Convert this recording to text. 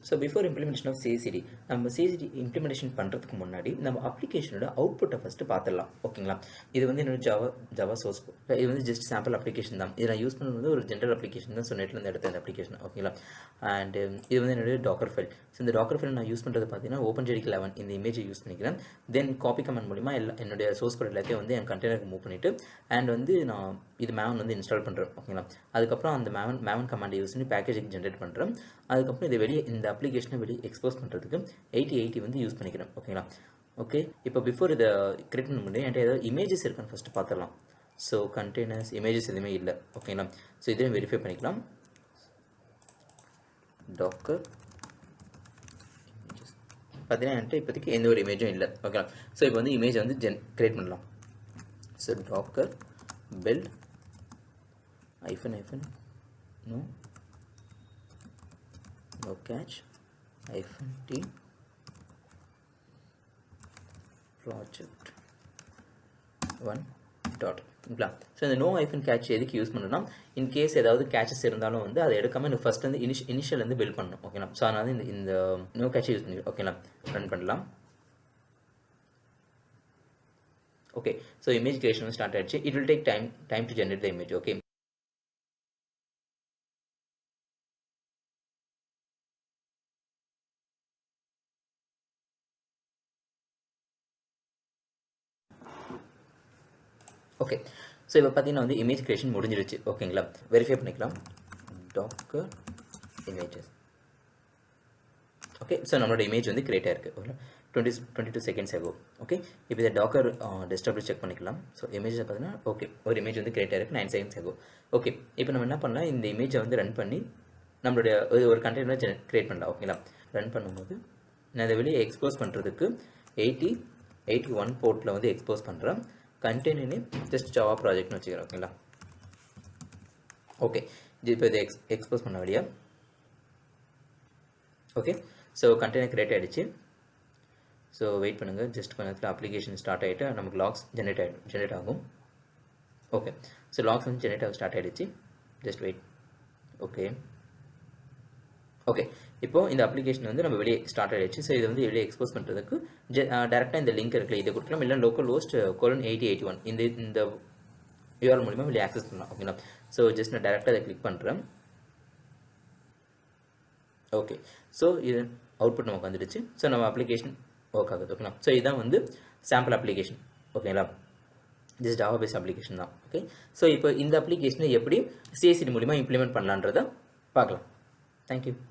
So before implementation of CICD நம்ம CICD implementation பண்ணுறதுக்கு முன்னாடி நம்ம அப்ளிகேஷனோட அவுட்புட்டை ஃபஸ்ட்டு பார்த்துடலாம். ஓகேங்களா? இது வந்து என்னோட ஜாவா சோர்ஸ் கோட். இது வந்து ஜஸ்ட் சாம்பிள் அப்ளிகேஷன் தான். இதை நான் யூஸ் பண்ணுறது வந்து ஒரு ஜென்ரல் அப்ளிகேஷன் தான். ஸோ நெட்லேருந்து எடுத்த இந்த அப்ளிகேஷன். ஓகேங்களா? அண்ட் இது வந்து என்னுடைய டாக்கர் ஃபைல். ஸோ இந்த டாக்கர் ஃபைல் நான் யூஸ் பண்ணுறது பார்த்தீங்கன்னா OpenJDK 11 இந்த இமேஜை யூஸ் பண்ணிக்கிறேன். தென் காப்பி கமெண்ட் மூலிமா என்னுடைய சோர்ஸ் கோட் எல்லாத்தையும் வந்து என் கண்டெய்னருக்கு மூவ் பண்ணிவிட்டு அண்ட் வந்து நான் இது மேவன் வந்து இன்ஸ்டால் பண்ணுறேன். ஓகேங்களா? அதுக்கப்புறம் அந்த மேவன் கமாண்டை யூஸ் பண்ணி பேக்கேஜிங் ஜென்ரேட் பண்ணுறேன். அதுக்கப்புறம் இதை வெளியே இந்த அப்ளிகேஷனை வெளியே எக்ஸ்போஸ் பண்ணுறதுக்கு 8080 வந்து யூஸ் பண்ணிக்கிறேன். ஓகேங்களா? ஓகே, இப்போ பிஃபோர் இதை கிரியேட் பண்ண முடியும் என்கிட்ட ஏதாவது இமேஜஸ் இருக்கான்னு ஃபஸ்ட்டு பார்த்துடலாம். ஸோ கண்டெய்னர்ஸ் இமேஜஸ் எதுவுமே இல்லை. ஓகேங்களா? ஸோ இதையும் வெரிஃபை பண்ணிக்கலாம். டாக்கர் இமேஜஸ் பார்த்தீங்கன்னா என்கிட்ட இப்போதைக்கு எந்த ஒரு இமேஜும் இல்லை. ஓகேங்களா? ஸோ இப்போ வந்து இமேஜை வந்து கிரியேட் பண்ணலாம். So docker build no catch -t project 1 dot. ஓகேங்களா? ஸோ இந்த நோ ஹைஃபன் கேட்ச் எதுக்கு யூஸ் பண்ணணும்னா இன்கேஸ் ஏதாவது கேட்சஸ் இருந்தாலும் வந்து அதை எடுக்காமல் எனக்கு ஃபஸ்ட் வந்து இனிஷியல் வந்து பில்ட் பண்ணணும். ஓகேங்களா? ஸோ அதனால இந்த நோ கேட்சை யூஸ் பண்ணி ஓகேங்களா ரன் பண்ணலாம். Okay, so image creation start ஆயிடுச்சு. It will take time to generate the image. Okay, okay. So இப்போ பார்த்தீங்கன்னா வந்து இமேஜ் கிரியேஷன் முடிஞ்சிருச்சு. ஓகேங்களா? வெரிஃபை பண்ணிக்கலாம். Docker images. ஓகே, ஸோ நம்மளோட இமேஜ் வந்து கிரியேட் ஆயிருக்கு. ஓகே, 22 செகண்ட்ஸ் ஆகும். ஓகே, இப்போ இதை டாக்கர் டெஸ்க்டாப்பில் செக் பண்ணிக்கலாம். ஸோ இமேஜை பார்த்தீங்கன்னா ஓகே ஒரு இமேஜ் வந்து கிரியேட் ஆயிருக்கு 9 செகண்ட்ஸ் ஆகும். ஓகே, இப்போ நம்ம என்ன பண்ணலாம், இந்த இமேஜை வந்து ரன் பண்ணி நம்மளுடைய ஒரு கண்டெய்னர் கிரியேட் பண்ணலாம். ஓகேங்களா? ரன் பண்ணும்போது நான் இதை வெளியே எக்ஸ்போஸ் பண்ணுறதுக்கு 81 போர்ட்டில் வந்து எக்ஸ்போஸ் பண்ணுறேன். கண்டெய்னர் நேம் ஜஸ்ட் ஜாவா ப்ராஜெக்ட்னு வச்சுக்கிறேன். ஓகேங்களா? ஓகே, இப்போ இதை எக்ஸ்போஸ் பண்ண வழியா. ஓகே, ஸோ கண்டெய்னர் கிரியேட் ஆகிடுச்சு. ஸோ வெயிட் பண்ணுங்கள், ஜஸ்ட் கொஞ்ச நேரத்தில் அப்ளிகேஷன் ஸ்டார்ட் ஆகிட்டு நமக்கு லாக்ஸ் ஜென்ரேட் ஆகும். ஓகே, ஸோ லாக்ஸ் வந்து ஜென்ரேட் ஆக ஸ்டார்ட் ஆகிடுச்சு. Just wait. ஓகே ஓகே, இப்போது இந்த அப்ளிகேஷன் வந்து நம்ம வெளியே ஸ்டார்ட் ஆகிடுச்சு. ஸோ இதை வந்து வெளியே எக்ஸ்போஸ் பண்ணுறதுக்கு டேரெக்டாக இந்த லிங்க் இருக்குல்ல இதை கொடுக்கலாம். இல்லை லோக்கல் ஹோஸ்ட் :8081 இந்த URL மூலிமா வெளியே ஆக்சஸ் பண்ணலாம். ஓகேங்களா? ஸோ ஜஸ்ட் நான் டேரெக்டாக அதை கிளிக் பண்ணுறேன். ஓகே, ஸோ இது அவுட்புட் நமக்கு வந்துடுச்சு. ஸோ நம்ம அப்ளிகேஷன் ஒர்க் ஆகுது. ஓகேங்களா? ஸோ இதுதான் வந்து சாம்பிள் அப்ளிகேஷன். ஓகேங்களா? ஜஸ்ட் ஜாவா பேஸ் அப்ளிகேஷன் தான். ஓகே, ஸோ இப்போ இந்த அப்ளிகேஷனை எப்படி CICD மூலிமா இம்ப்ளிமெண்ட் பண்ணலான்றதை பார்க்கலாம். தேங்க்யூ.